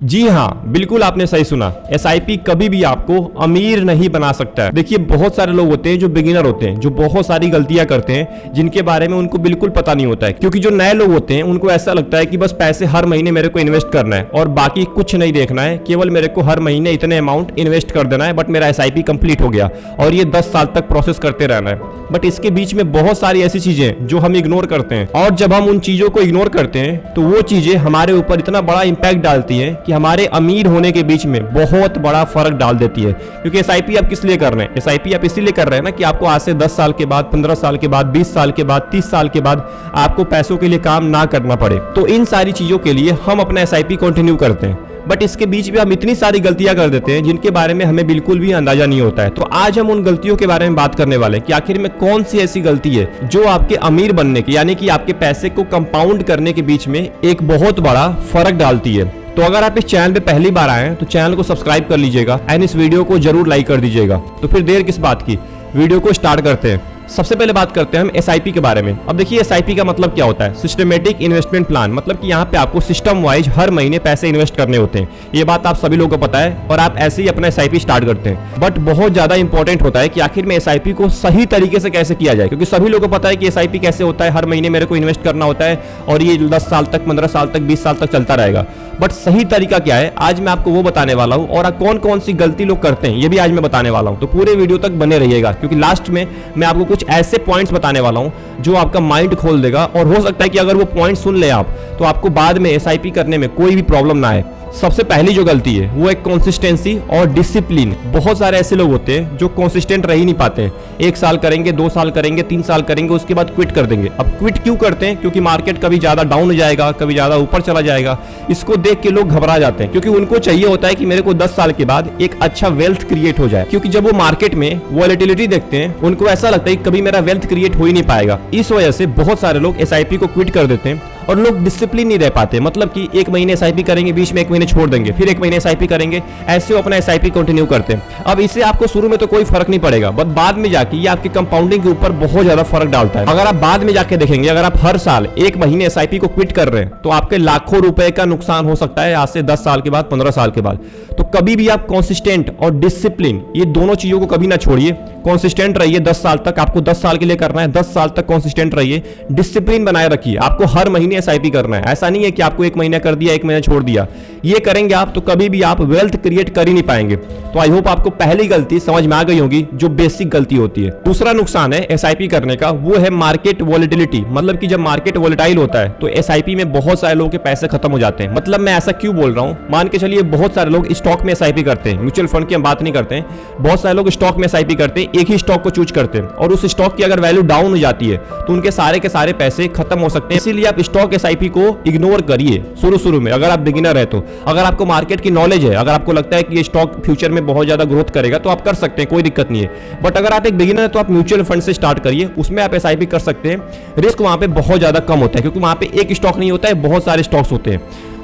जी हाँ, बिल्कुल आपने सही सुना। एसआईपी कभी भी आपको अमीर नहीं बना सकता है। देखिए, बहुत सारे लोग होते हैं जो बिगिनर होते हैं, जो बहुत सारी गलतियां करते हैं जिनके बारे में उनको बिल्कुल पता नहीं होता है। क्योंकि जो नए लोग होते हैं उनको ऐसा लगता है कि बस पैसे हर महीने मेरे को इन्वेस्ट करना है और बाकी कुछ नहीं देखना है, केवल मेरे को हर महीने इतने अमाउंट इन्वेस्ट कर देना है, बट मेरा एसआईपी कंप्लीट हो गया और ये 10 साल तक प्रोसेस करते रहना है। बट इसके बीच में बहुत सारी ऐसी चीजें जो हम इग्नोर करते हैं, और जब हम उन चीजों को इग्नोर करते हैं तो वो चीजें हमारे ऊपर इतना बड़ा इंपैक्ट डालती है कि हमारे अमीर होने के बीच में बहुत बड़ा फर्क डाल देती है। क्योंकि एसआईपी आप किस लिए कर रहे हैं? एसआईपी आप इसीलिए कर रहे हैं ना कि आपको आज से 10 साल के बाद, 15 साल के बाद, 20 साल के बाद, 30 साल के बाद आपको पैसों के लिए काम ना करना पड़े। तो इन सारी चीजों के लिए हम अपना एसआईपी कंटिन्यू करते हैं, बट इसके बीच में हम इतनी सारी गलतियां कर देते हैं जिनके बारे में हमें बिल्कुल भी अंदाजा नहीं होता है। तो आज हम उन गलतियों के बारे में बात करने वाले हैं कि आखिर में कौन सी ऐसी गलती है जो आपके अमीर बनने के, यानी कि आपके पैसे को कंपाउंड करने के बीच में एक बहुत बड़ा फर्क डालती है। तो अगर आप इस चैनल पे पहली बार आए हैं तो चैनल को सब्सक्राइब कर लीजिएगा एंड इस वीडियो को जरूर लाइक कर दीजिएगा। तो फिर देर किस बात की, वीडियो को स्टार्ट करते हैं। सबसे पहले बात करते हैं हम एसआईपी के बारे में। अब देखिए, एसआईपी का मतलब क्या होता है? Systematic investment plan. मतलब कि यहाँ पे आपको सिस्टम वाइज हर महीने पैसे इन्वेस्ट करने होते हैं। ये बात आप सभी लोगों को पता है और आप ऐसे ही अपना एसआईपी स्टार्ट करते हैं। बट बहुत ज्यादा इंपॉर्टेंट होता है कि आखिर में एसआईपी को सही तरीके से कैसे किया जाए, क्योंकि सभी लोगों को पता है कि एसआईपी कैसे होता है, हर महीने मेरे को इन्वेस्ट करना होता है और ये 10 साल तक, 15 साल तक, 20 साल तक चलता रहेगा। बट सही तरीका क्या है, आज मैं आपको वो बताने वाला हूं। और कौन कौन सी गलती लोग करते हैं ये भी आज मैं बताने वाला हूं। तो पूरे वीडियो तक बने रहिएगा, क्योंकि लास्ट में मैं आपको कुछ ऐसे पॉइंट्स बताने वाला हूं जो आपका माइंड खोल देगा। और हो सकता है कि अगर वो पॉइंट सुन ले आप, तो आपको बाद में एसआईपी करने में कोई भी प्रॉब्लम ना आए। सबसे पहली जो गलती है वो है कंसिस्टेंसी और डिसिप्लिन। बहुत सारे ऐसे लोग होते हैं जो कंसिस्टेंट रह ही नहीं पाते हैं। 1 साल करेंगे, 2 साल करेंगे, 3 साल करेंगे, उसके बाद क्विट कर देंगे। अब क्विट क्यों करते हैं? क्योंकि मार्केट कभी ज्यादा डाउन हो जाएगा, कभी ज्यादा ऊपर चला जाएगा। इसको देख के लोग घबरा जाते हैं, क्योंकि उनको चाहिए होता है कि मेरे को 10 साल के बाद एक अच्छा वेल्थ क्रिएट हो जाए। क्योंकि जब वो मार्केट में वॉलेटिलिटी देखते हैं, उनको ऐसा लगता है कि कभी मेरा वेल्थ क्रिएट हो ही नहीं पाएगा। इस वजह से बहुत सारे लोग एसआईपी को क्विट कर देते हैं और लोग डिसिप्लिन नहीं रह पाते। मतलब कि 1 महीने एसआईपी करेंगे, बीच में 1 महीने छोड़ देंगे, फिर 1 महीने एसआईपी करेंगे, ऐसे वो अपना एसआईपी कंटिन्यू करते हैं। अब इससे आपको शुरू में तो कोई फर्क नहीं पड़ेगा, बट बाद में जाके ये आपके कंपाउंडिंग के ऊपर बहुत ज्यादा फर्क डालता है। अगर आप बाद में जाके देखेंगे, अगर आप हर साल 1 महीने एसआईपी को क्विट कर रहे हैं तो आपके लाखों रुपए का नुकसान हो सकता है आज से 10 साल के बाद, 15 साल के बाद। तो कभी भी आप कंसिस्टेंट और डिसिप्लिन, ये दोनों चीजों को कभी ना छोड़िए। कंसिस्टेंट रहिए 10 साल तक, आपको 10 साल के लिए करना है, 10 साल तक कंसिस्टेंट रहिए। डिसिप्लिन बनाए रखिए, आपको हर महीने एसआईपी करना है। ऐसा नहीं है कि आपको 1 महीना कर दिया, 1 महीना छोड़ दिया। ये करेंगे आप तो कभी भी आप वेल्थ क्रिएट कर ही नहीं पाएंगे। तो आई होप आपको पहली गलती समझ में आ गई होगी, जो बेसिक गलती होती है। दूसरा नुकसान है एसआईपी करने का, वो है मार्केट वॉलेटिलिटी। मतलब कि जब मार्केट वॉलेटाइल होता है तो एसआईपी में बहुत सारे लोगों के पैसे खत्म हो जाते हैं। मतलब मैं ऐसा क्यों बोल रहा हूं, मान के चलिए बहुत सारे लोग स्टॉक में एसआईपी करते हैं, म्यूचुअल फंड की हम बात नहीं करते हैं। बहुत सारे लोग स्टॉक में एसआईपी करते हैं, एक ही स्टॉक को चूज करते हैं, और उस स्टॉक की अगर वैल्यू डाउन हो जाती है तो उनके सारे के सारे पैसे खत्म हो सकते हैं। इसीलिए आप स्टॉक एसआईपी को इग्नोर करिए शुरू में, अगर आप बिगिनर है तो। अगर आपको मार्केट की नॉलेज है, अगर आपको लगता है कि ये स्टॉक फ्यूचर में बहुत ज्यादा ग्रोथ करेगा, तो आप कर सकते हैं, कोई दिक्कत नहीं है। बट अगर आप एक बिगिनर है तो आप म्यूचुअल फंड से स्टार्ट करिए, उसमें आप एसआईपी कर सकते हैं। रिस्क वहां पे बहुत ज्यादा कम होता है, क्योंकि वहां पे एक स्टॉक नहीं होता है, बहुत सारे स्टॉक्स होते हैं।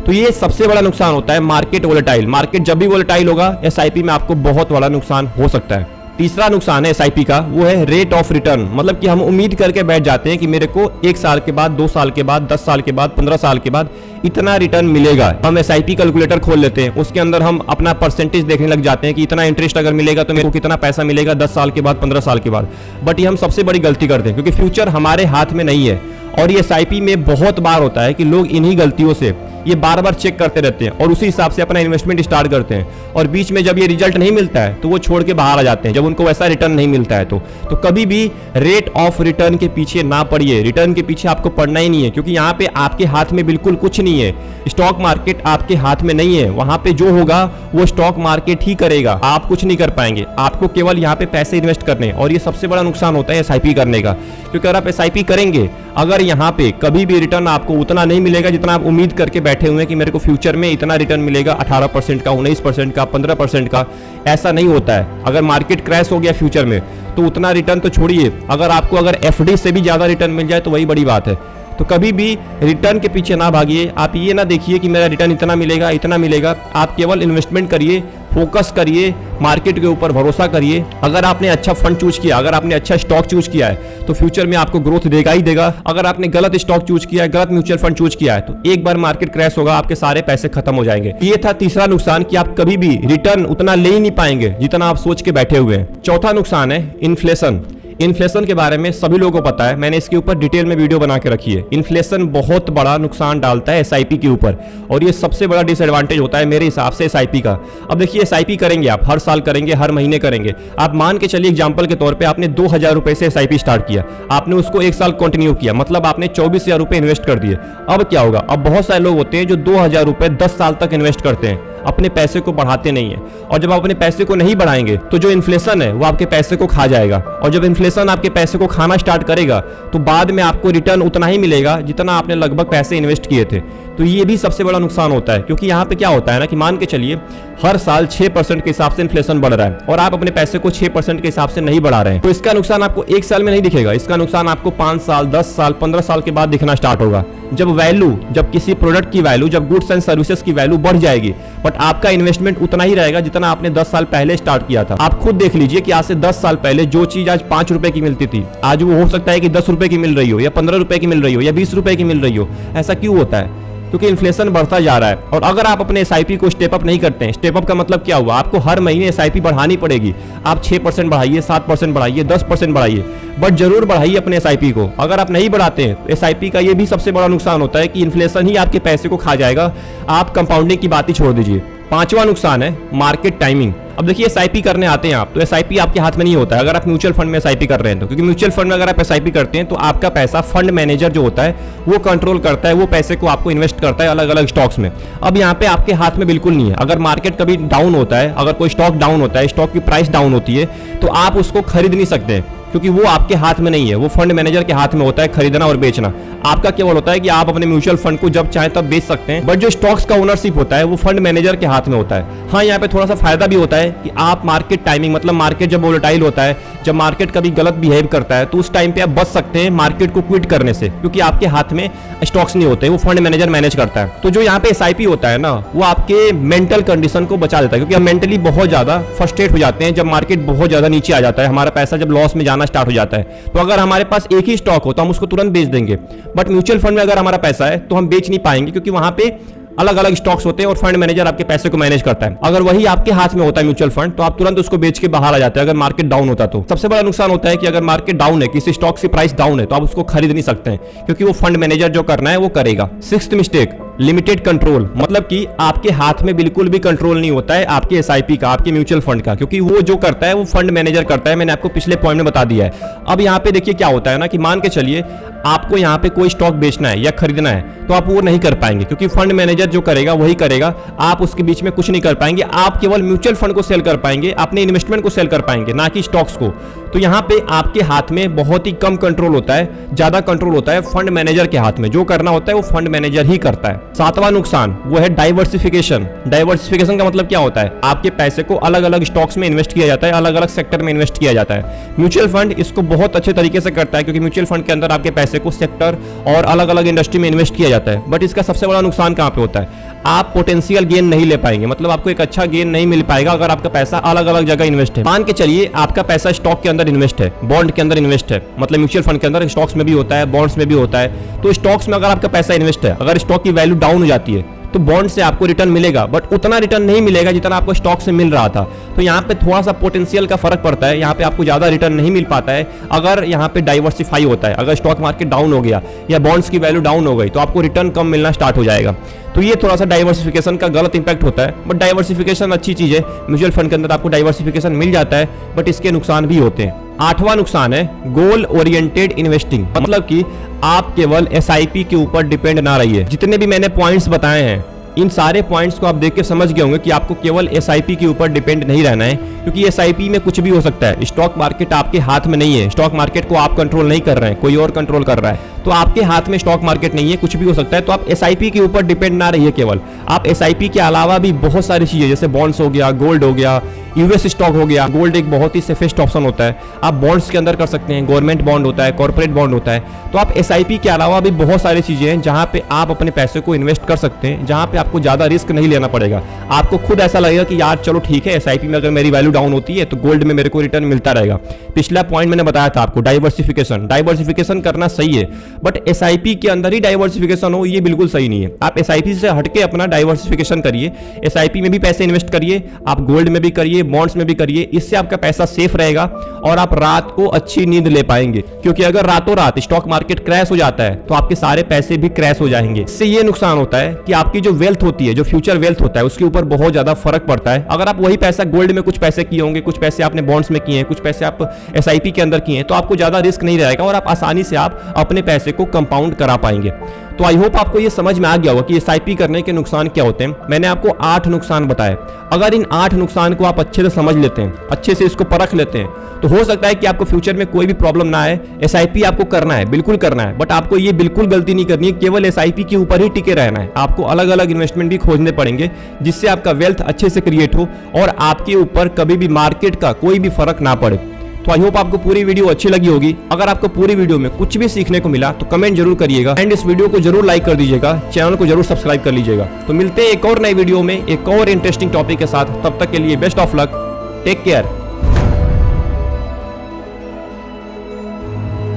तो ये सबसे बड़ा नुकसान होता है मार्केट वोलेटाइल। मार्केट जब भी वोलेटाइल होगा, एसआईपी में आपको बहुत बड़ा नुकसान हो सकता है। तीसरा नुकसान है एसआईपी का, वो है रेट ऑफ रिटर्न। मतलब कि हम उम्मीद करके बैठ जाते हैं कि मेरे को 1 साल के बाद, 2 साल के बाद, 10 साल के बाद, 15 साल के बाद इतना रिटर्न मिलेगा। हम एसआईपी कैलकुलेटर खोल लेते हैं, उसके अंदर हम अपना परसेंटेज देखने लग जाते हैं कि इतना इंटरेस्ट अगर मिलेगा तो मेरे को कितना पैसा मिलेगा 10 साल के बाद, 15 साल के बाद। बट ये हम सबसे बड़ी गलती करते हैं, क्योंकि फ्यूचर हमारे हाथ में नहीं है। और ये एसआईपी में बहुत बार होता है कि लोग इन्हीं गलतियों से ये बार बार चेक करते रहते हैं और उसी हिसाब से अपना इन्वेस्टमेंट स्टार्ट करते हैं, और बीच में जब ये रिजल्ट नहीं मिलता है तो वो छोड़ के बाहर आ जाते हैं, जब उनको वैसा रिटर्न नहीं मिलता है तो कभी भी रेट ऑफ रिटर्न के पीछे ना पड़िए। रिटर्न के पीछे आपको पड़ना ही नहीं है, क्योंकि यहाँ पे आपके हाथ में बिल्कुल कुछ नहीं है। स्टॉक मार्केट आपके हाथ में नहीं है, वहां पे जो होगा वो स्टॉक मार्केट ही करेगा, आप कुछ नहीं कर पाएंगे। आपको केवल यहाँ पे पैसे इन्वेस्ट करने, और ये सबसे बड़ा नुकसान होता है एसआईपी करने का। क्योंकि अगर आप एसआईपी करेंगे, अगर यहाँ पे कभी भी रिटर्न आपको उतना नहीं मिलेगा जितना आप उम्मीद करके बैठे हुए हैं कि मेरे को फ्यूचर में इतना रिटर्न मिलेगा, 18% का, 19% का, 15% का, ऐसा नहीं होता है। अगर मार्केट क्रैश हो गया फ्यूचर में तो उतना रिटर्न तो छोड़िए, अगर आपको अगर एफडी से भी ज्यादा रिटर्न मिल जाए तो वही बड़ी बात है। तो कभी भी रिटर्न के पीछे ना भागिए। आप ये ना देखिए कि मेरा रिटर्न इतना मिलेगा, इतना मिलेगा। आप केवल इन्वेस्टमेंट करिए, फोकस करिए, मार्केट के ऊपर भरोसा करिए। अगर आपने अच्छा फंड चूज किया, अगर आपने अच्छा स्टॉक चूज किया है तो फ्यूचर में आपको ग्रोथ देगा ही देगा। अगर आपने गलत स्टॉक चूज किया है, गलत म्यूचुअल फंड चूज किया है तो एक बार मार्केट क्रैश होगा, आपके सारे पैसे खत्म हो जाएंगे। ये था तीसरा नुकसान कि आप कभी भी रिटर्न उतना ले ही नहीं पाएंगे जितना आप सोच के बैठे हुए हैं। चौथा नुकसान है इन्फ्लेशन। इन्फ्लेशन के बारे में सभी लोगों को पता है, मैंने इसके ऊपर डिटेल में वीडियो बना के रखी है। इन्फ्लेशन बहुत बड़ा नुकसान डालता है एसआईपी के ऊपर और ये सबसे बड़ा डिसएडवांटेज होता है मेरे हिसाब से एसआईपी का। अब देखिए एसआईपी करेंगे आप, हर साल करेंगे, हर महीने करेंगे। आप मान के चलिए एग्जांपल के तौर पे आपने 2000 रुपए से एसआईपी स्टार्ट किया, आपने उसको एक साल कंटिन्यू किया, मतलब आपने 24,000 रुपए इन्वेस्ट कर दिए। अब क्या होगा, अब बहुत सारे लोग होते हैं जो 2000 रुपए 10 साल तक इन्वेस्ट करते हैं, अपने पैसे को बढ़ाते नहीं है। और जब आप अपने पैसे को नहीं बढ़ाएंगे तो जो इन्फ्लेशन है वो आपके पैसे को खा जाएगा, और जब इन्फ्लेशन आपके पैसे को खाना स्टार्ट करेगा तो बाद में आपको रिटर्न उतना ही मिलेगा जितना आपने लगभग पैसे इन्वेस्ट किए थे। तो ये भी सबसे बड़ा नुकसान होता है, क्योंकि यहाँ पे क्या होता है ना कि मान के चलिए हर साल 6% के हिसाब से इन्फ्लेशन बढ़ रहा है और आप अपने पैसे को 6% के हिसाब से नहीं बढ़ा रहे हैं, तो इसका नुकसान आपको एक साल में नहीं दिखेगा, इसका नुकसान आपको 5 साल, 10 साल, 15 साल के बाद दिखना स्टार्ट होगा। जब किसी प्रोडक्ट की वैल्यू, जब गुड्स एंड सर्विसेज की वैल्यू बढ़ जाएगी, बट आपका इन्वेस्टमेंट उतना ही रहेगा जितना आपने 10 साल पहले स्टार्ट किया था। आप खुद देख लीजिए कि आज से 10 साल पहले जो चीज आज 5 रुपए की मिलती थी, आज वो हो सकता है कि 10 रुपए की मिल रही हो, या 15 रुपए की मिल रही हो, या 20 रुपए की मिल रही हो। ऐसा क्यों होता है? क्योंकि इन्फ्लेशन बढ़ता जा रहा है। और अगर आप अपने एसआईपी को स्टेप अप नहीं करते हैं, स्टेप अप का मतलब क्या हुआ, आपको हर महीने एसआईपी बढ़ानी पड़ेगी। आप 6% बढ़ाइए, 7% बढ़ाइए, 10% बढ़ाइए, बट जरूर बढ़ाइए अपने एसआईपी को। अगर आप नहीं बढ़ाते हैं तो एसआईपी का ये भी सबसे बड़ा नुकसान होता है कि इन्फ्लेशन ही आपके पैसे को खा जाएगा। आप कंपाउंडिंग की बात ही छोड़ दीजिए। पांचवा नुकसान है मार्केट टाइमिंग। अब देखिए एसआईपी करने आते हैं आप, तो एसआईपी आपके हाथ में नहीं होता है अगर आप म्यूचुअल फंड में एसआईपी कर रहे हैं तो, क्योंकि म्यूचुअल फंड में अगर आप एसआईपी करते हैं तो आपका पैसा फंड मैनेजर जो होता है वो कंट्रोल करता है, वो पैसे को आपको इन्वेस्ट करता है अलग अलग स्टॉक्स में। अब यहाँ पे आपके हाथ में बिल्कुल नहीं है। अगर मार्केट कभी डाउन होता है, अगर कोई स्टॉक डाउन होता है, स्टॉक की प्राइस डाउन होती है, तो आप उसको खरीद नहीं सकते, क्योंकि वो आपके हाथ में नहीं है, वो फंड मैनेजर के हाथ में होता है खरीदना और बेचना। आपका केवल होता है कि आप अपने म्यूचुअल फंड को जब चाहे तब बेच सकते हैं, बट जो स्टॉक्स का ओनरशिप होता है वो फंड मैनेजर के हाथ में होता है। हाँ, यहाँ पे थोड़ा सा फायदा भी होता है कि आप मार्केट टाइमिंग, मतलब मार्केट जब वोलेटाइल होता है, जब मार्केट कभी गलत बिहेव करता है, तो उस टाइम पे आप बच सकते हैं मार्केट को क्विट करने से, क्योंकि आपके हाथ में स्टॉक्स नहीं होते, वो फंड मैनेजर मैनेज करता है। तो जो यहाँ पे एसआईपी होता है ना, वो आपके मेंटल कंडीशन को बचा देता है, क्योंकि हम मेंटली बहुत ज्यादा फ्रस्ट्रेट हो जाते हैं जब मार्केट बहुत ज्यादा नीचे आ जाता है, हमारा पैसा जब लॉस में जाना स्टार्ट हो जाता है। तो अगर हमारे पास एक ही स्टॉक हो तो हम उसको तुरंत बेच देंगे, बट म्यूचुअल फंड में अगर हमारा पैसा है तो हम बेच नहीं पाएंगे, क्योंकि वहां पे अलग अलग स्टॉक्स होते हैं और फंड मैनेजर आपके पैसे को मैनेज करता है। अगर वही आपके हाथ में होता है म्यूचुअल फंड, तो आप तुरंत उसको बेच के बाहर आ जाते हैं अगर मार्केट डाउन होता तो। सबसे बड़ा नुकसान होता है कि अगर मार्केट डाउन है, किसी स्टॉक की प्राइस डाउन है, तो आप उसको खरीद नहीं सकते हैं, क्योंकि वो फंड मैनेजर जो करना है वो करेगा। सिक्स्थ मिस्टेक, लिमिटेड कंट्रोल, मतलब कि आपके हाथ में बिल्कुल भी कंट्रोल नहीं होता है आपके एसआईपी का, आपके म्यूचुअल फंड का, क्योंकि वो जो करता है वो फंड मैनेजर करता है। मैंने आपको पिछले पॉइंट में बता दिया है। अब यहाँ पे देखिए क्या होता है ना कि मान के चलिए आपको यहाँ पे कोई स्टॉक बेचना है या खरीदना है, तो आप वो नहीं कर पाएंगे, क्योंकि फंड मैनेजर जो करेगा वही करेगा, आप उसके बीच में कुछ नहीं कर पाएंगे। आप केवल म्यूचुअल फंड को सेल कर पाएंगे, अपने इन्वेस्टमेंट को सेल कर पाएंगे, ना कि स्टॉक्स को। तो यहाँ पे आपके हाथ में बहुत ही कम कंट्रोल होता है, ज्यादा कंट्रोल होता है फंड मैनेजर के हाथ में। जो करना होता है वो फंड मैनेजर ही करता है। सातवां नुकसान वो है डाइवर्सिफिकेशन। डाइवर्सिफिकेशन का मतलब क्या होता है, आपके पैसे को अलग अलग स्टॉक्स में इन्वेस्ट किया जाता है, अलग अलग सेक्टर में इन्वेस्ट किया जाता है। म्यूचुअल फंड इसको बहुत अच्छे तरीके से करता है, क्योंकि म्यूचुअल फंड के अंदर आपके पैसे को सेक्टर और अलग अलग इंडस्ट्री में इन्वेस्ट किया जाता है। बट इसका सबसे बड़ा नुकसान कहां पे होता है, आप पोटेंशियल गेन नहीं ले पाएंगे, मतलब आपको एक अच्छा गेन नहीं मिल पाएगा अगर आपका पैसा अलग अलग जगह इन्वेस्ट है। मान के चलिए आपका पैसा स्टॉक के अंदर इन्वेस्ट है, बॉन्ड के अंदर इन्वेस्ट है, मतलब म्यूचुअल फंड के अंदर स्टॉक्स में भी होता है, बॉन्ड्स में भी होता है। तो स्टॉक्स में अगर आपका पैसा इन्वेस्ट है, अगर स्टॉक की वैल्यू डाउन हो जाती है तो बॉन्ड से आपको रिटर्न मिलेगा, बट उतना रिटर्न नहीं मिलेगा जितना आपको स्टॉक से मिल रहा था। तो यहाँ पे थोड़ा सा पोटेंशियल का फर्क पड़ता है, यहाँ पे आपको ज्यादा रिटर्न नहीं मिल पाता है अगर यहाँ पे डाइवर्सिफाई होता है। अगर स्टॉक मार्केट डाउन हो गया या बॉन्ड्स की वैल्यू डाउन हो गई तो आपको रिटर्न कम मिलना स्टार्ट हो जाएगा। तो ये थोड़ा सा डाइवर्सिफिकेशन का गलत इंपैक्ट होता है, बट डाइवर्सिफिकेशन अच्छी चीज है। म्यूचुअल फंड के अंदर आपको डाइवर्सिफिकेशन मिल जाता है, बट इसके नुकसान भी होते हैं। आठवां नुकसान है गोल ओरिएंटेड इन्वेस्टिंग, मतलब कि आप केवल एसआईपी के ऊपर डिपेंड ना रहिए। जितने भी मैंने पॉइंट्स बताए हैं, इन सारे पॉइंट्स को आप देख के समझ गए होंगे कि आपको केवल एसआईपी के ऊपर डिपेंड नहीं रहना है, क्योंकि एसआईपी में कुछ भी हो सकता है। स्टॉक मार्केट आपके हाथ में नहीं है, स्टॉक मार्केट को आप कंट्रोल नहीं कर रहे हैं, कोई और कंट्रोल कर रहा है। तो आपके हाथ में स्टॉक मार्केट नहीं है, कुछ भी हो सकता है। तो आप एसआईपी के ऊपर डिपेंड ना रहिए केवल। आप एसआईपी के अलावा भी बहुत सारी चीजें, जैसे बॉन्ड्स हो गया, गोल्ड हो गया, यूएस स्टॉक हो गया, गोल्ड एक बहुत ही सेफेस्ट ऑप्शन होता है। आप बॉन्ड्स के अंदर कर सकते हैं, गवर्नमेंट बॉन्ड होता है, कॉर्पोरेट बॉन्ड होता है। तो आप एसआईपी के अलावा भी बहुत सारी चीजें हैं जहां पे आप अपने पैसे को इन्वेस्ट कर सकते हैं, जहां पे आपको ज्यादा रिस्क नहीं लेना पड़ेगा। आपको खुद ऐसा लगेगा कि यार चलो ठीक है, एसआईपी में अगर मेरी वैल्यू डाउन होती है तो गोल्ड में मेरे को रिटर्न मिलता रहेगा। पिछला पॉइंट मैंने बताया था आपको, डाइवर्सिफिकेशन करना सही है, बट एसआईपी के अंदर ही डाइवर्सिफिकेशन हो ये बिल्कुल सही नहीं है। आप एसआईपी से हटके अपना डाइवर्सिफिकेशन करिए, एसआईपी में भी पैसे इन्वेस्ट करिए, आप गोल्ड में भी करिए, बॉन्ड्स में भी करिए। इससे आपका पैसा सेफ रहेगा और आप रात को अच्छी नींद ले पाएंगे। क्योंकि अगर रातों रात स्टॉक मार्केट क्रैश हो जाता है तो आपके सारे पैसे भी क्रैश हो जाएंगे। इससे ये नुकसान होता है कि आपकी जो वेल्थ होती है, जो फ्यूचर वेल्थ होता है, उसके ऊपर बहुत ज्यादा फर्क पड़ता है। अगर आप वही पैसा गोल्ड में कुछ पैसे किए होंगे, कुछ पैसे आपने बॉन्ड्स में किए हैं, कुछ पैसे आप एसआईपी के अंदर किए हैं, तो आपको ज्यादा रिस्क नहीं रहेगा और आप आसानी से आप अपने पैसे को कंपाउंड करा पाएंगे। तो आई होप आपको ये समझ में आ गया होगा कि एसआईपी करने के नुकसान क्या होते हैं। मैंने आपको 8 नुकसान बताए। अगर इन 8 नुकसान को आप अच्छे से समझ लेते हैं, अच्छे से इसको परख लेते हैं, तो हो सकता है कि आपको फ्यूचर में कोई भी प्रॉब्लम ना आए। एसआईपी आपको करना है, बिल्कुल करना है, बट आपको ये बिल्कुल गलती नहीं करनी है केवल एसआईपी के ऊपर ही टिके रहना है। आपको अलग अलग इन्वेस्टमेंट भी खोजने पड़ेंगे जिससे आपका वेल्थ अच्छे से क्रिएट हो और आपके ऊपर कभी भी मार्केट का कोई भी फर्क ना पड़े। तो आई होप आपको पूरी वीडियो अच्छी लगी होगी। अगर आपको पूरी वीडियो में कुछ भी सीखने को मिला तो कमेंट जरूर करिएगा एंड इस वीडियो को जरूर लाइक कर दीजिएगा, चैनल को जरूर सब्सक्राइब कर लीजिएगा। तो मिलते हैं एक और नई वीडियो में एक और इंटरेस्टिंग टॉपिक के साथ। तब तक के लिए best of luck, take care.